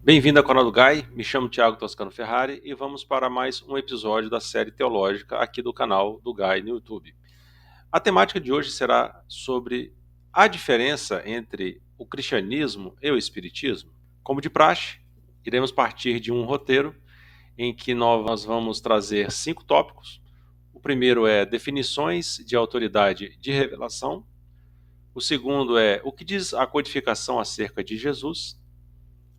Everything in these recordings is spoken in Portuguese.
Bem-vindo ao canal do Gai, me chamo Thiago Toscano Ferrari e vamos para mais um episódio da série teológica aqui do canal do Gai no YouTube. A temática de hoje será sobre a diferença entre o cristianismo e o espiritismo. Como de praxe, iremos partir de um roteiro em que nós vamos trazer 5 tópicos. O primeiro é definições de autoridade de revelação. O segundo é o que diz a codificação acerca de Jesus.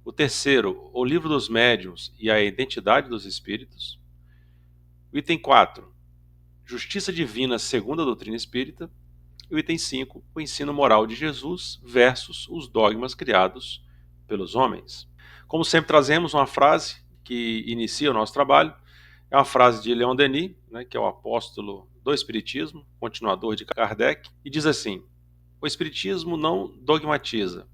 O terceiro, o livro dos médiuns e a identidade dos espíritos. O item 4, justiça divina segundo a doutrina espírita. E o item 5, o ensino moral de Jesus versus os dogmas criados pelos homens. Como sempre, trazemos uma frase que inicia o nosso trabalho. É uma frase de Leon Denis, que é o apóstolo do Espiritismo, continuador de Kardec, e diz assim: o Espiritismo não dogmatiza,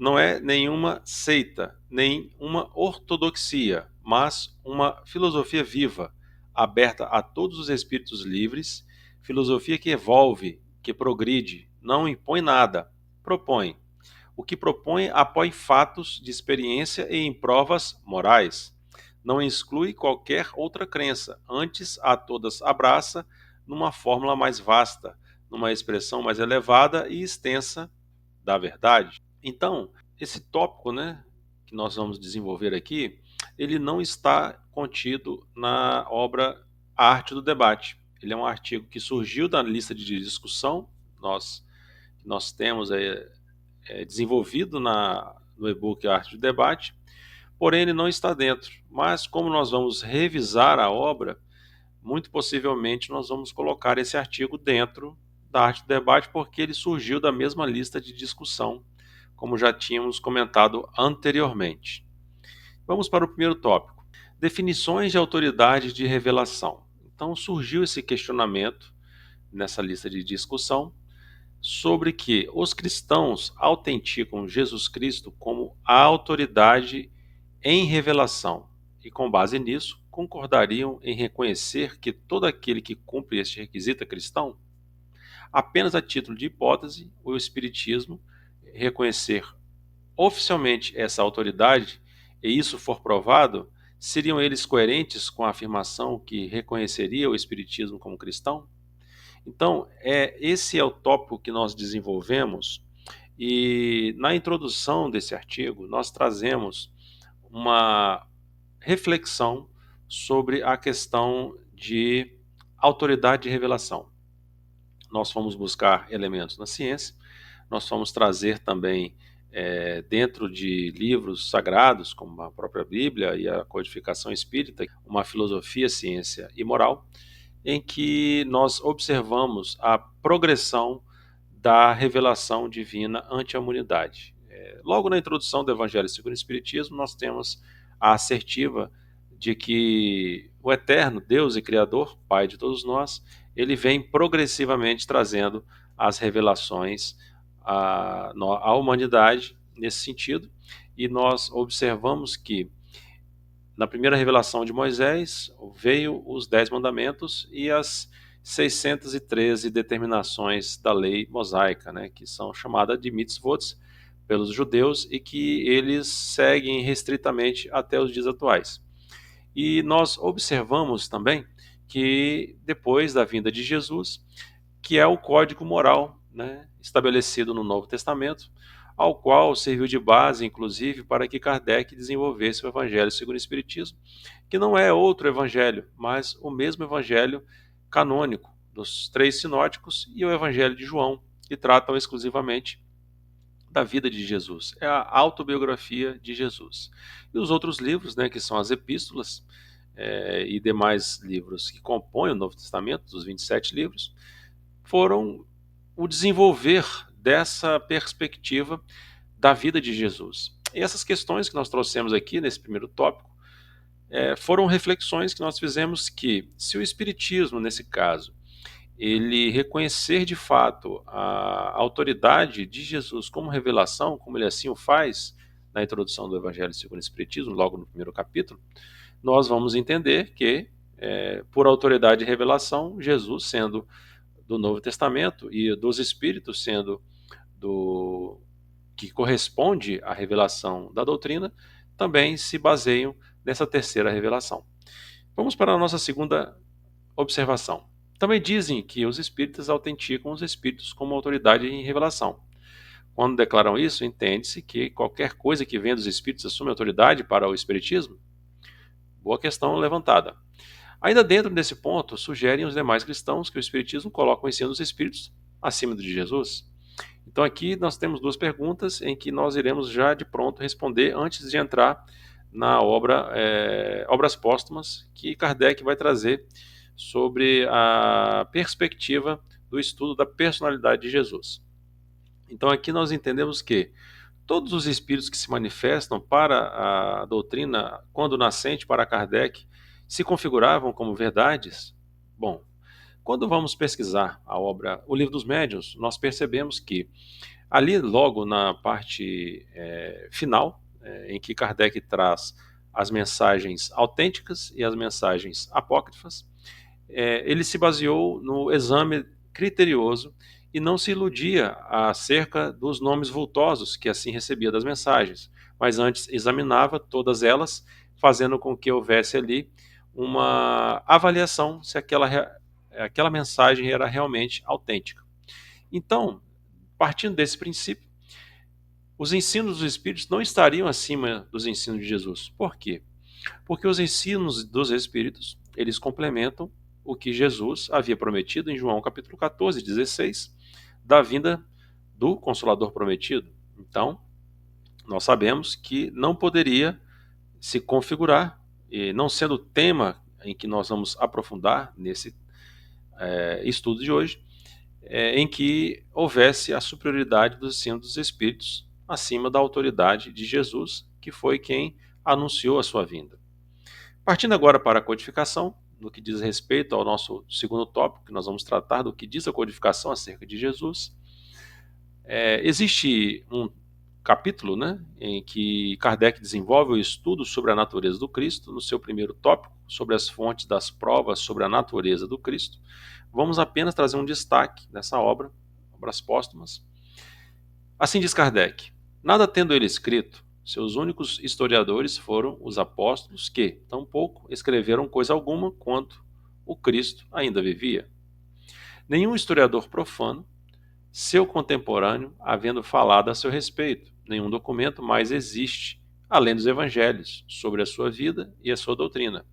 não é nenhuma seita, nem uma ortodoxia, mas uma filosofia viva, aberta a todos os espíritos livres, filosofia que evolve, que progride, não impõe nada, propõe. O que propõe apoia fatos de experiência e em provas morais. Não exclui qualquer outra crença, antes a todas abraça numa fórmula mais vasta, numa expressão mais elevada e extensa da verdade. Então, esse tópico, que nós vamos desenvolver aqui, ele não está contido na obra A Arte do Debate. Ele é um artigo que surgiu da lista de discussão nós temos desenvolvido no e-book A Arte do Debate, porém ele não está dentro. Mas como nós vamos revisar a obra, muito possivelmente nós vamos colocar esse artigo dentro da Arte do Debate, porque ele surgiu da mesma lista de discussão, como já tínhamos comentado anteriormente. Vamos para o primeiro tópico: definições de autoridade de revelação. Então surgiu esse questionamento nessa lista de discussão sobre que os cristãos autenticam Jesus Cristo como a autoridade em revelação e, com base nisso, concordariam em reconhecer que todo aquele que cumpre este requisito é cristão? Apenas a título de hipótese, o Espiritismo reconhecer oficialmente essa autoridade, e isso for provado, seriam eles coerentes com a afirmação que reconheceria o Espiritismo como cristão? Então, esse é o tópico que nós desenvolvemos, e na introdução desse artigo nós trazemos uma reflexão sobre a questão de autoridade de revelação. Nós fomos buscar elementos na ciência, nós fomos trazer também, dentro de livros sagrados, como a própria Bíblia e a codificação espírita, uma filosofia, ciência e moral, em que nós observamos a progressão da revelação divina ante a humanidade. Logo na introdução do Evangelho segundo o Espiritismo, nós temos a assertiva de que o eterno Deus e Criador, Pai de todos nós, ele vem progressivamente trazendo as revelações à humanidade nesse sentido, e nós observamos que na primeira revelação de Moisés veio os 10 mandamentos e as 613 determinações da lei mosaica, que são chamadas de mitzvot pelos judeus e que eles seguem restritamente até os dias atuais. E nós observamos também que depois da vinda de Jesus, que é o código moral, estabelecido no Novo Testamento, ao qual serviu de base, inclusive, para que Kardec desenvolvesse o Evangelho segundo o Espiritismo, que não é outro evangelho, mas o mesmo evangelho canônico dos 3 sinóticos e o Evangelho de João, que tratam exclusivamente da vida de Jesus. É a autobiografia de Jesus. E os outros livros, que são as epístolas, e demais livros que compõem o Novo Testamento, dos 27 livros, foram o desenvolver dessa perspectiva da vida de Jesus. E essas questões que nós trouxemos aqui nesse primeiro tópico foram reflexões que nós fizemos que, se o Espiritismo, nesse caso, ele reconhecer de fato a autoridade de Jesus como revelação, como ele assim o faz na introdução do Evangelho segundo o Espiritismo, logo no primeiro capítulo, nós vamos entender que, por autoridade de revelação, Jesus, sendo do Novo Testamento, e dos Espíritos, sendo do que corresponde à revelação da doutrina, também se baseiam nessa terceira revelação. Vamos para a nossa segunda observação. Também dizem que os espíritas autenticam os espíritos como autoridade em revelação. Quando declaram isso, entende-se que qualquer coisa que venha dos espíritos assume autoridade para o espiritismo? Boa questão levantada. Ainda dentro desse ponto, sugerem os demais cristãos que o espiritismo coloca o ensino dos espíritos acima do de Jesus. Então aqui nós temos duas perguntas em que nós iremos já de pronto responder antes de entrar na obra Obras Póstumas, que Kardec vai trazer sobre a perspectiva do estudo da personalidade de Jesus. Então aqui nós entendemos que todos os espíritos que se manifestam para a doutrina, quando nascente para Kardec, se configuravam como verdades. Bom, quando vamos pesquisar a obra O Livro dos Médiuns, nós percebemos que ali, logo na parte final, em que Kardec traz as mensagens autênticas e as mensagens apócrifas, ele se baseou no exame criterioso e não se iludia acerca dos nomes vultosos que assim recebia das mensagens, mas antes examinava todas elas, fazendo com que houvesse ali uma avaliação se aquela mensagem era realmente autêntica. Então, partindo desse princípio, os ensinos dos Espíritos não estariam acima dos ensinos de Jesus. Por quê? Porque os ensinos dos Espíritos, eles complementam o que Jesus havia prometido em João capítulo 14, 16, da vinda do Consolador prometido. Então, nós sabemos que não poderia se configurar, e não sendo o tema em que nós vamos aprofundar nesse estudo de hoje, em que houvesse a superioridade dos ensinos dos Espíritos acima da autoridade de Jesus, que foi quem anunciou a sua vinda. Partindo agora para a codificação, no que diz respeito ao nosso segundo tópico, que nós vamos tratar do que diz a codificação acerca de Jesus, existe um capítulo, né, em que Kardec desenvolve o estudo sobre a natureza do Cristo, no seu primeiro tópico, sobre as fontes das provas sobre a natureza do Cristo. Vamos apenas trazer um destaque nessa obra, Obras Póstumas. Assim diz Kardec: nada tendo ele escrito, seus únicos historiadores foram os apóstolos que, tampouco, escreveram coisa alguma quanto o Cristo ainda vivia. Nenhum historiador profano, seu contemporâneo, havendo falado a seu respeito, nenhum documento mais existe, além dos evangelhos, sobre a sua vida e a sua doutrina.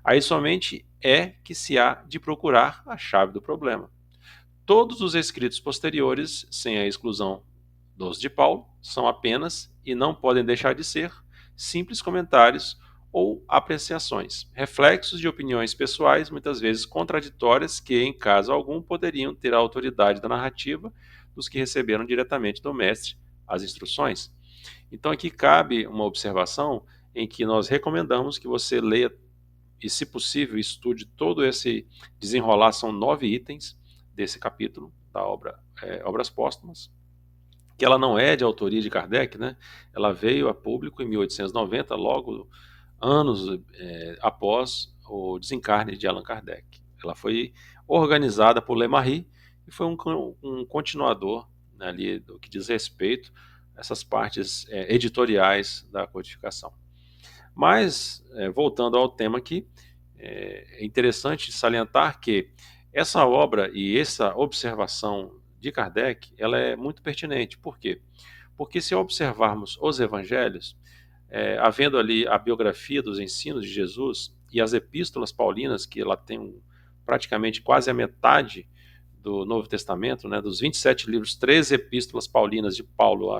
Aí somente é que se há de procurar a chave do problema. Todos os escritos posteriores, sem a exclusão dos de Paulo, são apenas, e não podem deixar de ser, simples comentários ou apreciações, reflexos de opiniões pessoais, muitas vezes contraditórias, que, em caso algum, poderiam ter a autoridade da narrativa dos que receberam diretamente do mestre as instruções. Então aqui cabe uma observação em que nós recomendamos que você leia e, se possível, estude todo esse desenrolar. São 9 itens desse capítulo da obra Obras Póstumas, que ela não é de autoria de Kardec, né? Ela veio a público em 1890, logo anos após o desencarne de Allan Kardec. Ela foi organizada por Lemarie e foi um continuador, né, ali do que diz respeito a essas partes editoriais da codificação. Mas, voltando ao tema aqui, é interessante salientar que essa obra e essa observação de Kardec, ela é muito pertinente. Por quê? Porque se observarmos os evangelhos, havendo ali a biografia dos ensinos de Jesus e as epístolas paulinas, que ela tem praticamente quase a metade do Novo Testamento, né, dos 27 livros, 13 epístolas paulinas de Paulo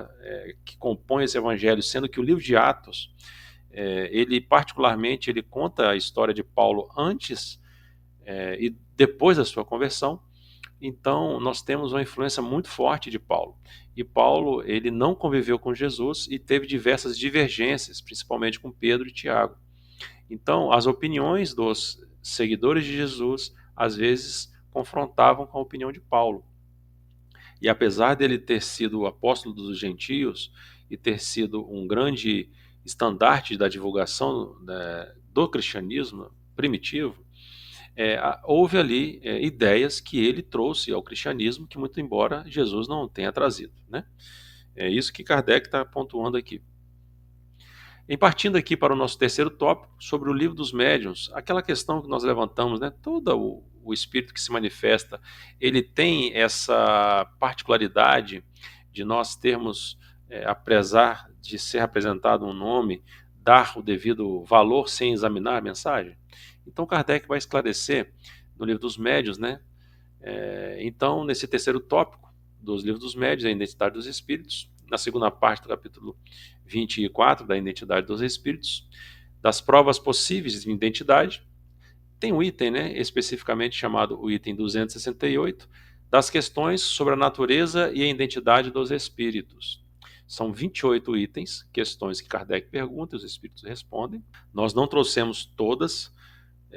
que compõem esse evangelho, sendo que o livro de Atos, ele particularmente ele conta a história de Paulo antes e depois da sua conversão. Então nós temos uma influência muito forte de Paulo. E Paulo, ele não conviveu com Jesus e teve diversas divergências, principalmente com Pedro e Tiago. Então as opiniões dos seguidores de Jesus às vezes confrontavam com a opinião de Paulo. E apesar dele ter sido o apóstolo dos gentios e ter sido um grande estandarte da divulgação, né, do cristianismo primitivo, houve ali ideias que ele trouxe ao cristianismo que, muito embora Jesus não tenha trazido, né? É isso que Kardec está pontuando aqui. Em partindo aqui para o nosso terceiro tópico, sobre o livro dos médiuns, aquela questão que nós levantamos, né? Todo o espírito que se manifesta, ele tem essa particularidade de nós termos, apesar de ser apresentado um nome, dar o devido valor sem examinar a mensagem? Então Kardec vai esclarecer no livro dos médiuns, né? Então, nesse terceiro tópico dos livros dos médiuns, a identidade dos espíritos, na segunda parte do capítulo 24, da identidade dos espíritos, das provas possíveis de identidade, tem um item, né, especificamente chamado o item 268, das questões sobre a natureza e a identidade dos espíritos. São 28 itens, questões que Kardec pergunta e os espíritos respondem. Nós não trouxemos todas,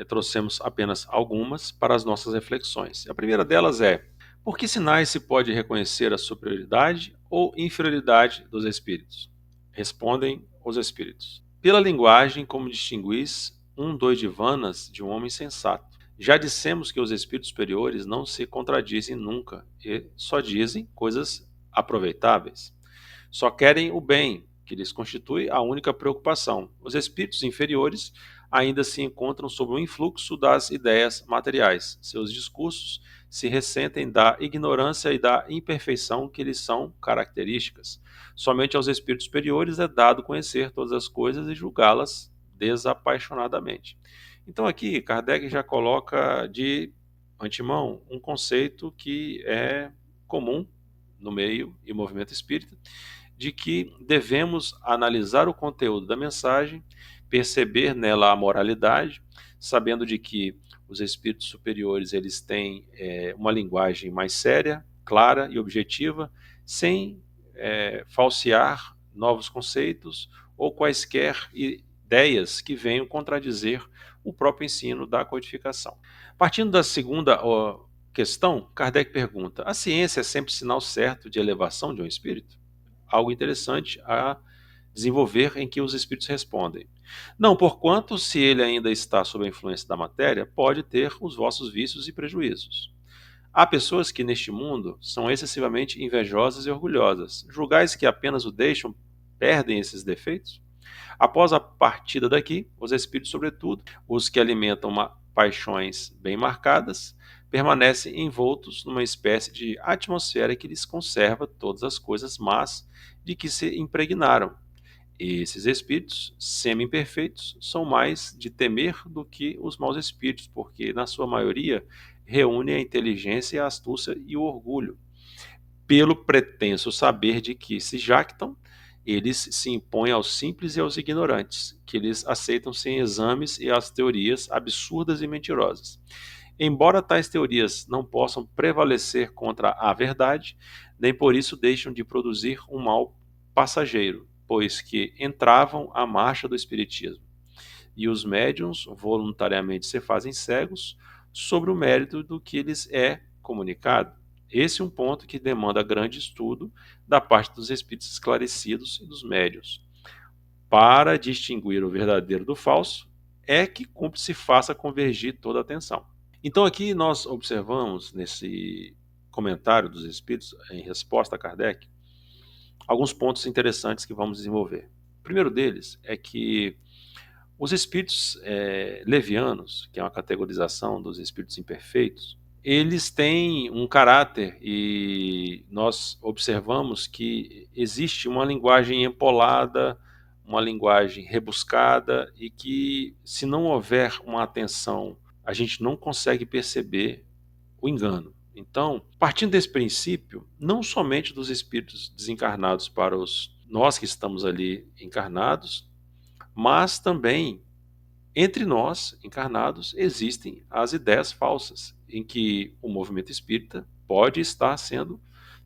trouxemos apenas algumas para as nossas reflexões. A primeira delas é: por que sinais se pode reconhecer a superioridade ou inferioridade dos espíritos? Respondem os espíritos: pela linguagem, como distinguis um doidivanas de um homem sensato. Já dissemos que os espíritos superiores não se contradizem nunca e só dizem coisas aproveitáveis. Só querem o bem, que lhes constitui a única preocupação. Os espíritos inferiores ainda se encontram sob o influxo das ideias materiais. Seus discursos se ressentem da ignorância e da imperfeição que lhes são características. Somente aos espíritos superiores é dado conhecer todas as coisas e julgá-las desapaixonadamente. Então aqui Kardec já coloca de antemão um conceito que é comum no meio e movimento espírita, de que devemos analisar o conteúdo da mensagem, perceber nela a moralidade, sabendo de que os espíritos superiores eles têm uma linguagem mais séria, clara e objetiva, sem falsear novos conceitos ou quaisquer ideias que venham contradizer o próprio ensino da codificação. Partindo da segunda questão, Kardec pergunta: a ciência é sempre sinal certo de elevação de um espírito? Algo interessante a desenvolver, em que os espíritos respondem: não, porquanto, se ele ainda está sob a influência da matéria, pode ter os vossos vícios e prejuízos. Há pessoas que neste mundo são excessivamente invejosas e orgulhosas. Julgais que apenas o deixam, perdem esses defeitos? Após a partida daqui, os espíritos, sobretudo, os que alimentam paixões bem marcadas, permanecem envoltos numa espécie de atmosfera que lhes conserva todas as coisas más de que se impregnaram. Esses espíritos semi-imperfeitos são mais de temer do que os maus espíritos, porque, na sua maioria, reúnem a inteligência, a astúcia e o orgulho. Pelo pretenso saber de que se jactam, eles se impõem aos simples e aos ignorantes, que eles aceitam sem exames e as teorias absurdas e mentirosas. Embora tais teorias não possam prevalecer contra a verdade, nem por isso deixam de produzir um mal passageiro, pois que entravam a marcha do espiritismo. E os médiuns voluntariamente se fazem cegos sobre o mérito do que lhes é comunicado. Esse é um ponto que demanda grande estudo da parte dos espíritos esclarecidos e dos médiuns. Para distinguir o verdadeiro do falso, é que cumpre se faça convergir toda a atenção. Então aqui nós observamos, nesse comentário dos espíritos, em resposta a Kardec, alguns pontos interessantes que vamos desenvolver. O primeiro deles é que os espíritos levianos, que é uma categorização dos espíritos imperfeitos, eles têm um caráter e nós observamos que existe uma linguagem empolada, uma linguagem rebuscada e que, se não houver uma atenção, a gente não consegue perceber o engano. Então, partindo desse princípio, não somente dos espíritos desencarnados para nós que estamos ali encarnados, mas também entre nós, encarnados, existem as ideias falsas, em que o movimento espírita pode estar sendo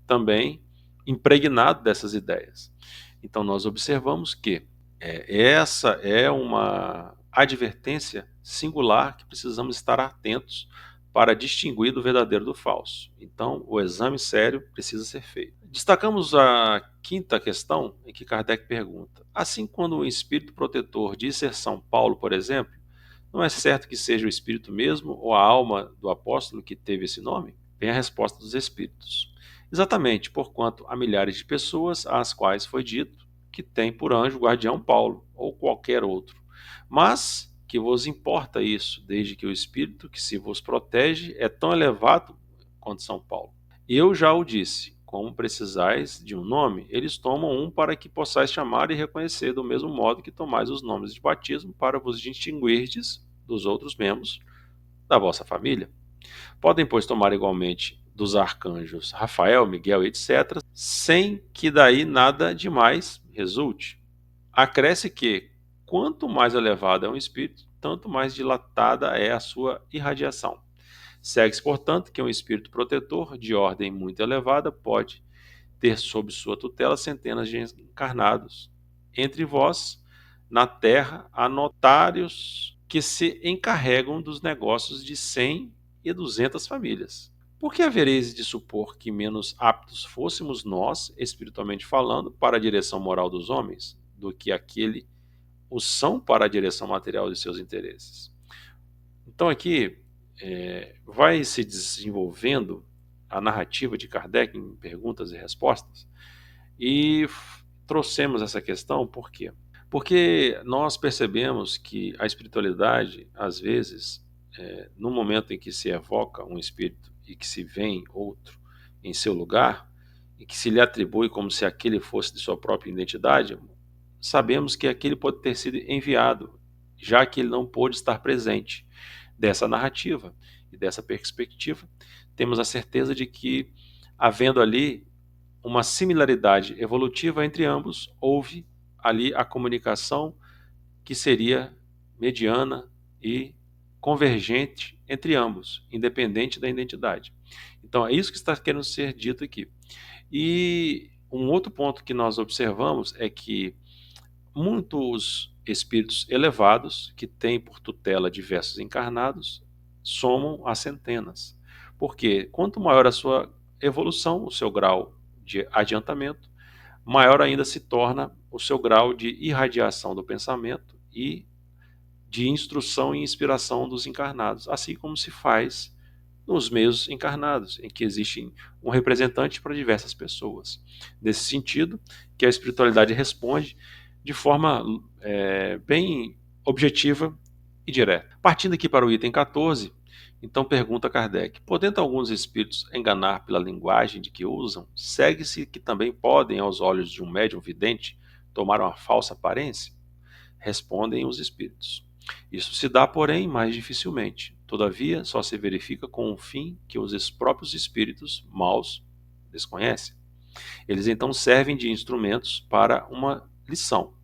também impregnado dessas ideias. Então nós observamos que essa é uma advertência singular que precisamos estar atentos para distinguir do verdadeiro do falso. Então o exame sério precisa ser feito. Destacamos a quinta questão, em que Kardec pergunta: assim, quando o espírito protetor diz ser São Paulo, por exemplo, não é certo que seja o espírito mesmo ou a alma do apóstolo que teve esse nome? Vem a resposta dos espíritos: exatamente, porquanto há milhares de pessoas às quais foi dito que tem por anjo guardião Paulo, ou qualquer outro. Mas que vos importa isso, desde que o Espírito que se vos protege é tão elevado quanto São Paulo. Eu já o disse, como precisais de um nome, eles tomam um para que possais chamar e reconhecer, do mesmo modo que tomais os nomes de batismo para vos distinguirdes dos outros membros da vossa família. Podem, pois, tomar igualmente dos arcanjos Rafael, Miguel, etc., sem que daí nada demais resulte. Acresce que, quanto mais elevado é um espírito, tanto mais dilatada é a sua irradiação. Segue-se, portanto, que um espírito protetor de ordem muito elevada pode ter sob sua tutela centenas de encarnados. Entre vós, na terra, há notários que se encarregam dos negócios de 100 e 200 famílias. Por que havereis de supor que menos aptos fôssemos nós, espiritualmente falando, para a direção moral dos homens, do que aquele o são para a direção material de seus interesses? Então aqui vai se desenvolvendo a narrativa de Kardec em perguntas e respostas, e trouxemos essa questão por quê? Porque nós percebemos que a espiritualidade, às vezes, no momento em que se evoca um espírito e que se vem outro em seu lugar, e que se lhe atribui como se aquele fosse de sua própria identidade, sabemos que aquele pode ter sido enviado, já que ele não pôde estar presente. Dessa narrativa e dessa perspectiva, temos a certeza de que, havendo ali uma similaridade evolutiva entre ambos, houve ali a comunicação que seria mediana e convergente entre ambos, independente da identidade. Então é isso que está querendo ser dito aqui. E um outro ponto que nós observamos é que muitos espíritos elevados, que têm por tutela diversos encarnados, somam a centenas. Porque quanto maior a sua evolução, o seu grau de adiantamento, maior ainda se torna o seu grau de irradiação do pensamento e de instrução e inspiração dos encarnados, assim como se faz nos meios encarnados, em que existe um representante para diversas pessoas. Nesse sentido, que a espiritualidade responde de forma bem objetiva e direta. Partindo aqui para o item 14, então pergunta Kardec: podendo alguns espíritos enganar pela linguagem de que usam, segue-se que também podem, aos olhos de um médium vidente, tomar uma falsa aparência? Respondem os espíritos: isso se dá, porém, mais dificilmente. Todavia, só se verifica com um fim que os próprios espíritos maus desconhecem. Eles então servem de instrumentos para uma lição.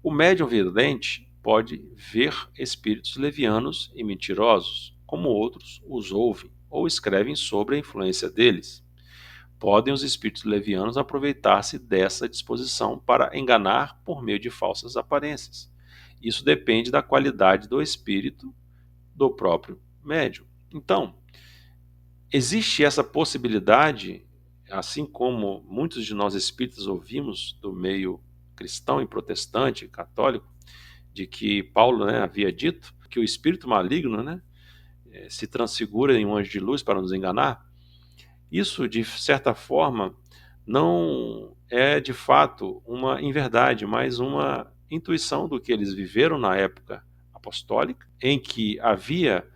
O médium vidente pode ver espíritos levianos e mentirosos, como outros os ouvem ou escrevem sobre a influência deles. Podem os espíritos levianos aproveitar-se dessa disposição para enganar por meio de falsas aparências. Isso depende da qualidade do espírito do próprio médium. Então, existe essa possibilidade, assim como muitos de nós espíritas ouvimos do meio cristão e protestante, católico, de que Paulo, havia dito que o espírito maligno, se transfigura em um anjo de luz para nos enganar. Isso, de certa forma, não é de fato uma inverdade, mas uma intuição do que eles viveram na época apostólica, em que havia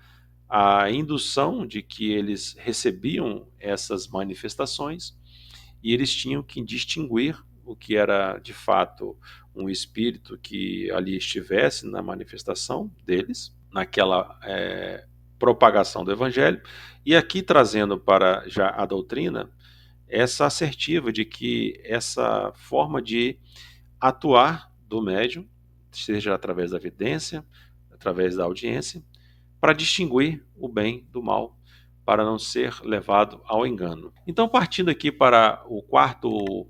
a indução de que eles recebiam essas manifestações e eles tinham que distinguir o que era de fato um espírito que ali estivesse na manifestação deles, naquela propagação do evangelho, e aqui trazendo para já a doutrina essa assertiva de que essa forma de atuar do médium, seja através da evidência, através da audiência, para distinguir o bem do mal, para não ser levado ao engano. Então, partindo aqui para o quarto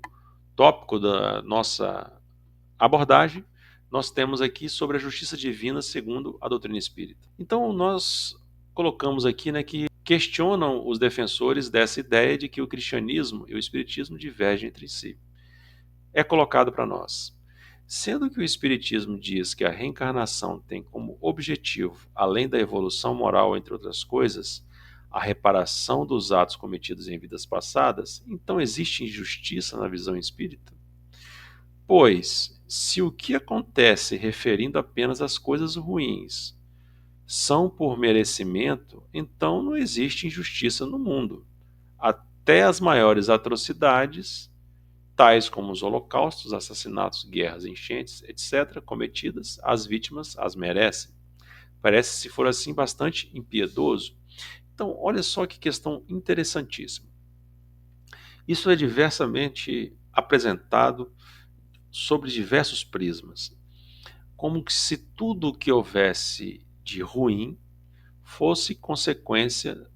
tópico da nossa abordagem, nós temos aqui sobre a justiça divina segundo a doutrina espírita. Então, nós colocamos aqui que questionam os defensores dessa ideia de que o cristianismo e o espiritismo divergem entre si. É colocado para nós: sendo que o espiritismo diz que a reencarnação tem como objetivo, além da evolução moral, entre outras coisas, a reparação dos atos cometidos em vidas passadas, então existe injustiça na visão espírita? Pois, se o que acontece referindo apenas às coisas ruins são por merecimento, então não existe injustiça no mundo. Até as maiores atrocidades, tais como os holocaustos, assassinatos, guerras, enchentes, etc., cometidas, as vítimas as merecem. Parece, se for assim, bastante impiedoso. Então, olha só que questão interessantíssima. Isso é diversamente apresentado sobre diversos prismas, como que se tudo o que houvesse de ruim fosse consequência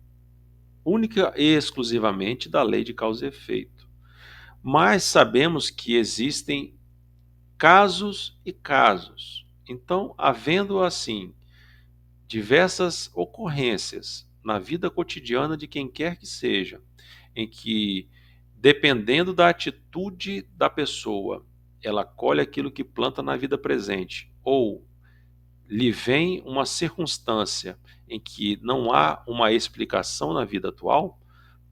única e exclusivamente da lei de causa e efeito. Mas sabemos que existem casos e casos. Então, havendo assim diversas ocorrências na vida cotidiana de quem quer que seja, em que, dependendo da atitude da pessoa, ela colhe aquilo que planta na vida presente, ou lhe vem uma circunstância em que não há uma explicação na vida atual,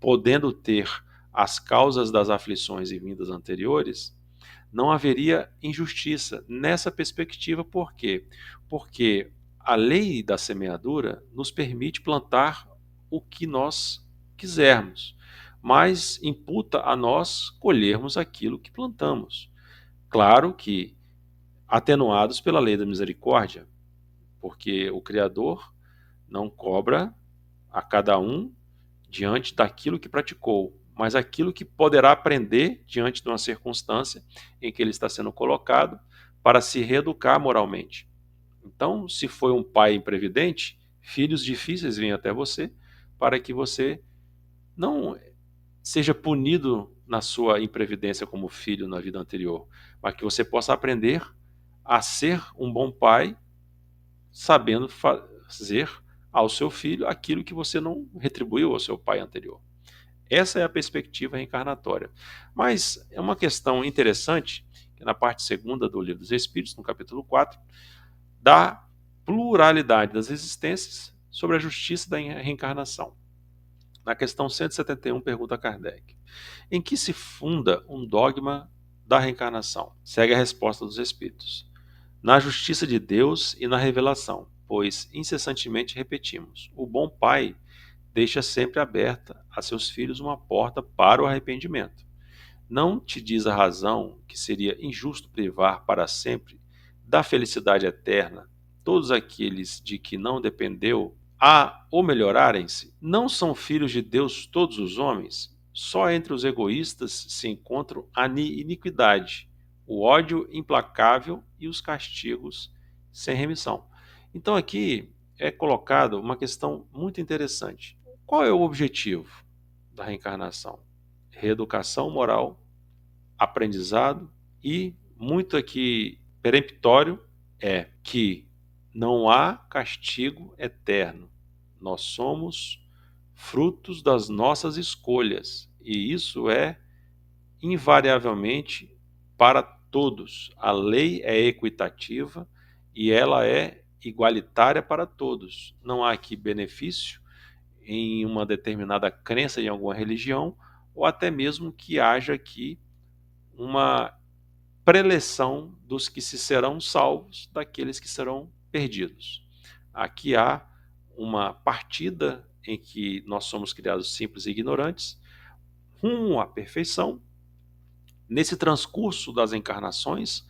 podendo ter as causas das aflições e vindas anteriores, não haveria injustiça nessa perspectiva. Por quê? Porque a lei da semeadura nos permite plantar o que nós quisermos, mas imputa a nós colhermos aquilo que plantamos. Claro que atenuados pela lei da misericórdia, porque o Criador não cobra a cada um diante daquilo que praticou, mas aquilo que poderá aprender diante de uma circunstância em que ele está sendo colocado para se reeducar moralmente. Então, se foi um pai imprevidente, filhos difíceis vêm até você para que você não seja punido na sua imprevidência como filho na vida anterior, mas que você possa aprender a ser um bom pai, sabendo fazer ao seu filho aquilo que você não retribuiu ao seu pai anterior. Essa é a perspectiva reencarnatória. Mas é uma questão interessante, que na parte segunda do Livro dos Espíritos, no capítulo 4, da pluralidade das existências sobre a justiça da reencarnação. Na questão 171, pergunta Kardec: em que se funda um dogma da reencarnação? Segue a resposta dos Espíritos: na justiça de Deus e na revelação, pois incessantemente repetimos: o bom pai deixa sempre aberta a seus filhos uma porta para o arrependimento. Não te diz a razão que seria injusto privar para sempre da felicidade eterna todos aqueles de que não dependeu a o melhorarem-se? Não são filhos de Deus todos os homens? Só entre os egoístas se encontram a iniquidade, o ódio implacável e os castigos sem remissão. Então aqui é colocada uma questão muito interessante. Qual é o objetivo da reencarnação? Reeducação moral, aprendizado e, muito aqui peremptório, é que não há castigo eterno. Nós somos frutos das nossas escolhas e isso é invariavelmente para todos. A lei é equitativa e ela é igualitária para todos. Não há aqui benefício em uma determinada crença em alguma religião, ou até mesmo que haja aqui uma preleção dos que se serão salvos daqueles que serão perdidos. Aqui há uma partida em que nós somos criados simples e ignorantes, rumo à perfeição. Nesse transcurso das encarnações,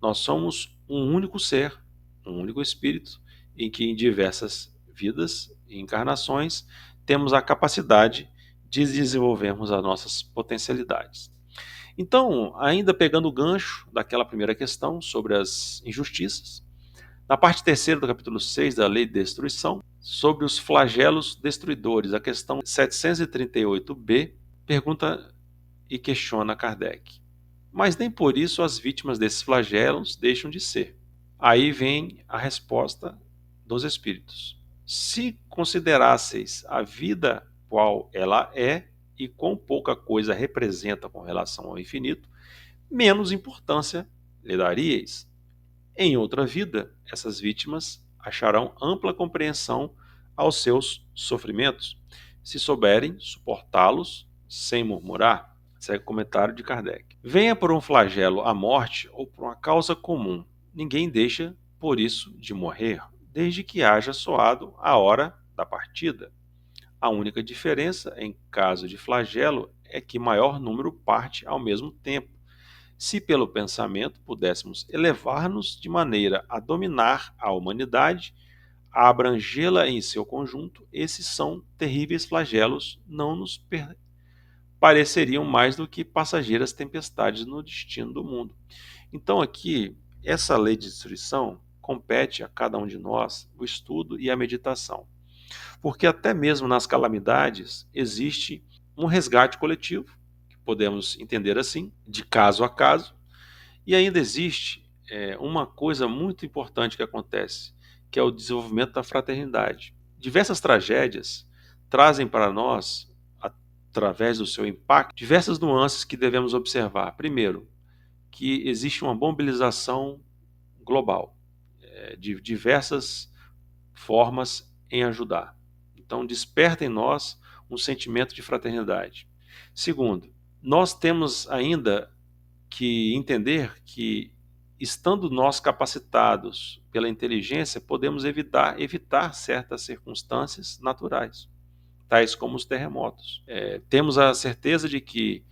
nós somos um único ser, um único espírito, em que em diversas vidas e encarnações temos a capacidade de desenvolvermos as nossas potencialidades. Então, ainda pegando o gancho daquela primeira questão sobre as injustiças, na parte terceira do capítulo 6 da Lei de Destruição, sobre os flagelos destruidores, a questão 738b, pergunta e questiona Kardec: mas nem por isso as vítimas desses flagelos deixam de ser. Aí vem a resposta dos Espíritos: se considerasseis a vida qual ela é e quão pouca coisa representa com relação ao infinito, menos importância lhe daríeis. Em outra vida, essas vítimas acharão ampla compreensão aos seus sofrimentos, se souberem suportá-los sem murmurar. Segue o comentário de Kardec. Venha por um flagelo a morte ou por uma causa comum, ninguém deixa por isso de morrer, desde que haja soado a hora da partida. A única diferença em caso de flagelo é que maior número parte ao mesmo tempo. Se pelo pensamento pudéssemos elevar-nos de maneira a dominar a humanidade, a abrangê-la em seu conjunto, esses são terríveis flagelos, não nos pareceriam mais do que passageiras tempestades no destino do mundo. Então aqui, essa lei de destruição compete a cada um de nós o estudo e a meditação. Porque até mesmo nas calamidades existe um resgate coletivo, que podemos entender assim, de caso a caso, e ainda existe uma coisa muito importante que acontece, que é o desenvolvimento da fraternidade. Diversas tragédias trazem para nós, através do seu impacto, diversas nuances que devemos observar. Primeiro, que existe uma mobilização global, de diversas formas em ajudar. Então, desperta em nós um sentimento de fraternidade. Segundo, nós temos ainda que entender que, estando nós capacitados pela inteligência, podemos evitar certas circunstâncias naturais, tais como os terremotos. Temos a certeza de que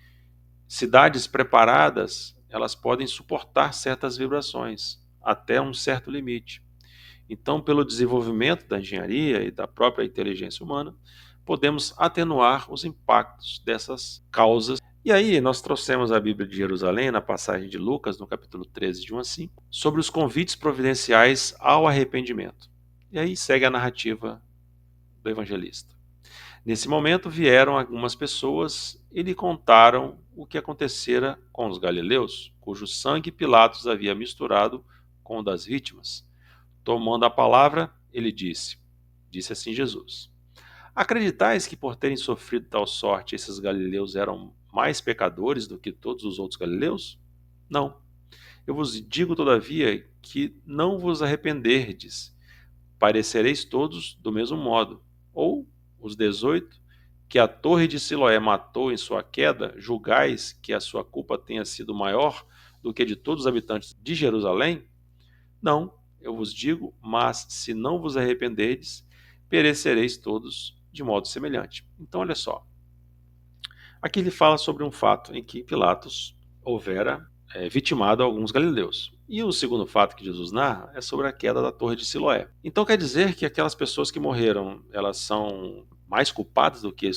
cidades preparadas, elas podem suportar certas vibrações, até um certo limite. Então, pelo desenvolvimento da engenharia e da própria inteligência humana, podemos atenuar os impactos dessas causas. E aí, nós trouxemos a Bíblia de Jerusalém, na passagem de Lucas, no capítulo 13, de 1 a 5, sobre os convites providenciais ao arrependimento. E aí segue a narrativa do evangelista. Nesse momento vieram algumas pessoas e lhe contaram o que acontecera com os galileus, cujo sangue Pilatos havia misturado com o das vítimas. Tomando a palavra, ele disse assim Jesus: acreditais que por terem sofrido tal sorte esses galileus eram mais pecadores do que todos os outros galileus? Não. Eu vos digo todavia que não vos arrependerdes, parecereis todos do mesmo modo. Ou os 18 que a torre de Siloé matou em sua queda, julgais que a sua culpa tenha sido maior do que de todos os habitantes de Jerusalém? Não, eu vos digo, mas se não vos arrependerdes, perecereis todos de modo semelhante. Então, olha só. Aqui ele fala sobre um fato em que Pilatos houvera vitimado alguns galileus. E o segundo fato que Jesus narra é sobre a queda da torre de Siloé. Então quer dizer que aquelas pessoas que morreram, elas são mais culpadas do que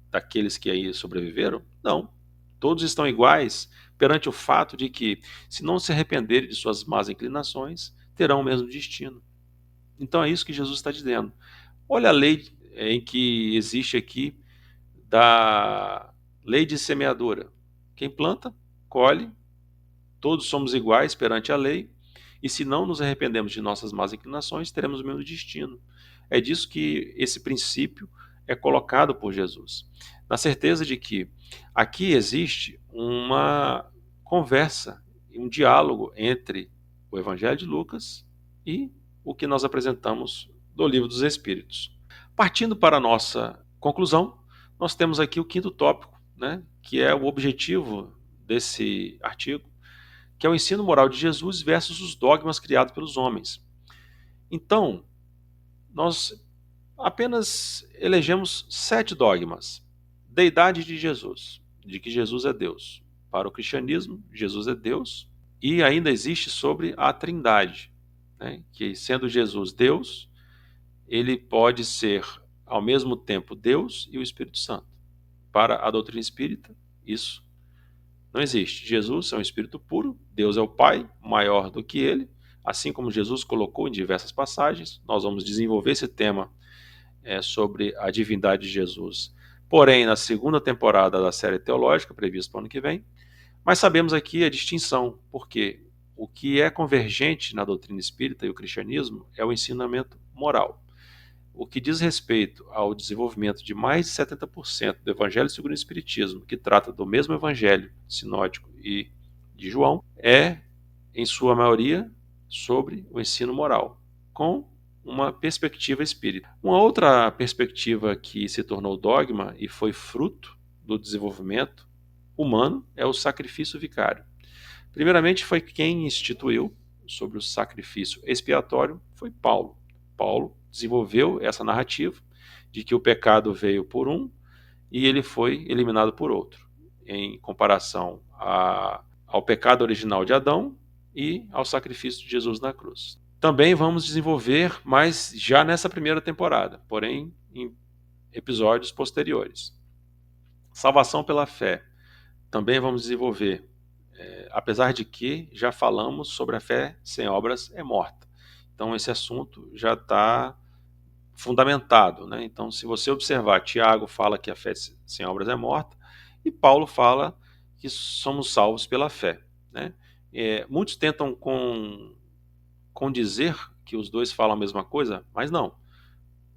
daqueles que aí sobreviveram? Não. Todos estão iguais perante o fato de que, se não se arrependerem de suas más inclinações, terão o mesmo destino. Então é isso que Jesus está dizendo. Olha a lei em que existe aqui da lei de semeadura. Quem planta, colhe, todos somos iguais perante a lei, e se não nos arrependemos de nossas más inclinações, teremos o mesmo destino. É disso que esse princípio é colocado por Jesus, na certeza de que aqui existe uma conversa, um diálogo entre o Evangelho de Lucas e o que nós apresentamos do Livro dos Espíritos. Partindo para a nossa conclusão, nós temos aqui o quinto tópico, né, que é o objetivo desse artigo, que é o ensino moral de Jesus versus os dogmas criados pelos homens. Então, nós apenas elegemos 7 dogmas. Deidade de Jesus, de que Jesus é Deus. Para o cristianismo, Jesus é Deus, e ainda existe sobre a Trindade, né, que sendo Jesus Deus, ele pode ser ao mesmo tempo Deus e o Espírito Santo. Para a doutrina espírita, isso não existe. Jesus é um espírito puro, Deus é o Pai, maior do que ele, assim como Jesus colocou em diversas passagens. Nós vamos desenvolver esse tema sobre a divindade de Jesus, porém na segunda temporada da série teológica, prevista para o ano que vem. Mas sabemos aqui a distinção, porque o que é convergente na doutrina espírita e o cristianismo é o ensinamento moral. O que diz respeito ao desenvolvimento de mais de 70% do Evangelho segundo o Espiritismo, que trata do mesmo Evangelho sinótico e de João, é, em sua maioria, sobre o ensino moral, com uma perspectiva espírita. Uma outra perspectiva que se tornou dogma e foi fruto do desenvolvimento humano é o sacrifício vicário. Primeiramente, foi quem instituiu sobre o sacrifício expiatório foi Paulo. Paulo desenvolveu essa narrativa de que o pecado veio por um e ele foi eliminado por outro, em comparação ao pecado original de Adão e ao sacrifício de Jesus na cruz. Também vamos desenvolver, mas já nessa primeira temporada, porém em episódios posteriores. Salvação pela fé. Também vamos desenvolver, apesar de que já falamos sobre a fé sem obras é morta. Então esse assunto já está fundamentado, né? Então, se você observar, Tiago fala que a fé sem obras é morta e Paulo fala que somos salvos pela fé, né? Muitos tentam condizer que os dois falam a mesma coisa, mas não,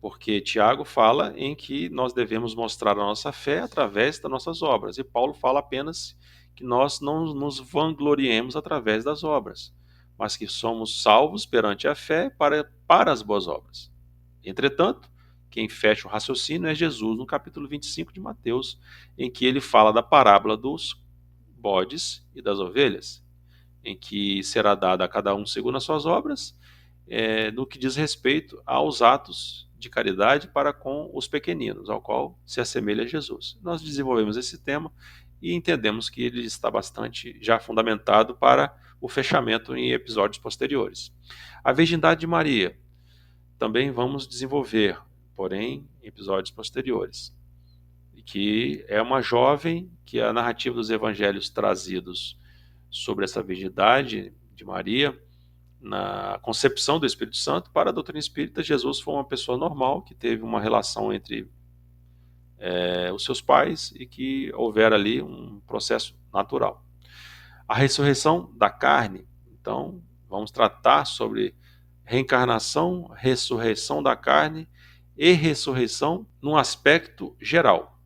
porque Tiago fala em que nós devemos mostrar a nossa fé através das nossas obras e Paulo fala apenas que nós não nos vangloriemos através das obras, mas que somos salvos perante a fé para as boas obras. Entretanto, quem fecha o raciocínio é Jesus no capítulo 25 de Mateus, em que ele fala da parábola dos bodes e das ovelhas, em que será dada a cada um segundo as suas obras, no que diz respeito aos atos de caridade para com os pequeninos, ao qual se assemelha a Jesus. Nós desenvolvemos esse tema e entendemos que ele está bastante já fundamentado para o fechamento em episódios posteriores. A virgindade de Maria também vamos desenvolver, porém, em episódios posteriores, que é uma jovem que a narrativa dos evangelhos trazidos sobre essa virgindade de Maria, na concepção do Espírito Santo, para a doutrina espírita, Jesus foi uma pessoa normal, que teve uma relação entre os seus pais e que houver ali um processo natural. A ressurreição da carne, então, vamos tratar sobre reencarnação, ressurreição da carne e ressurreição num aspecto geral.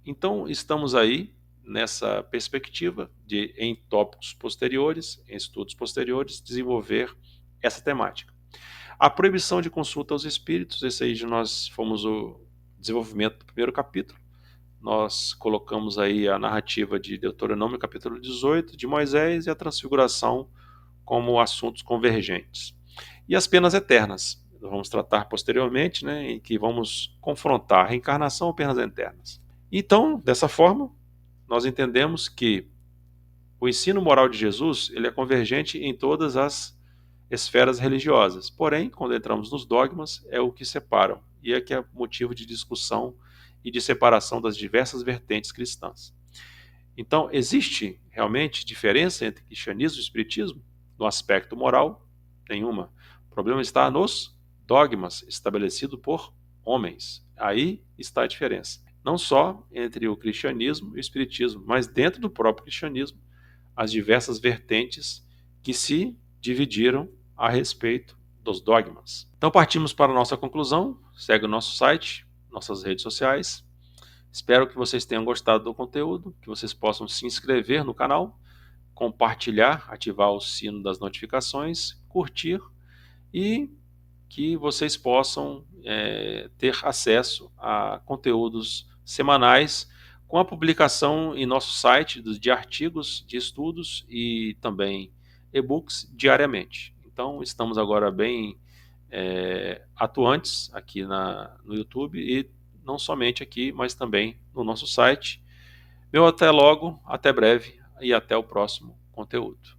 Então, estamos aí nessa perspectiva de, em tópicos posteriores, em estudos posteriores, desenvolver essa temática. A proibição de consulta aos espíritos, esse aí nós fomos o desenvolvimento do primeiro capítulo. Nós colocamos aí a narrativa de Deuteronômio, capítulo 18, de Moisés e a transfiguração como assuntos convergentes. E as penas eternas, nós vamos tratar posteriormente, né, em que vamos confrontar reencarnação ou penas eternas. Então, dessa forma, nós entendemos que o ensino moral de Jesus ele é convergente em todas as esferas religiosas. Porém, quando entramos nos dogmas, é o que separam, e é que é motivo de discussão e de separação das diversas vertentes cristãs. Então, existe realmente diferença entre cristianismo e espiritismo? No aspecto moral, nenhuma. O problema está nos dogmas estabelecidos por homens. Aí está a diferença. Não só entre o cristianismo e o espiritismo, mas dentro do próprio cristianismo, as diversas vertentes que se dividiram a respeito dos dogmas. Então partimos para a nossa conclusão. Segue o nosso site, nossas redes sociais. Espero que vocês tenham gostado do conteúdo, que vocês possam se inscrever no canal, compartilhar, ativar o sino das notificações, curtir e que vocês possam ter acesso a conteúdos semanais com a publicação em nosso site de artigos, de estudos e também e-books diariamente. Então estamos agora bem atuantes aqui no YouTube e não somente aqui, mas também no nosso site. Meu até logo, até breve e até o próximo conteúdo.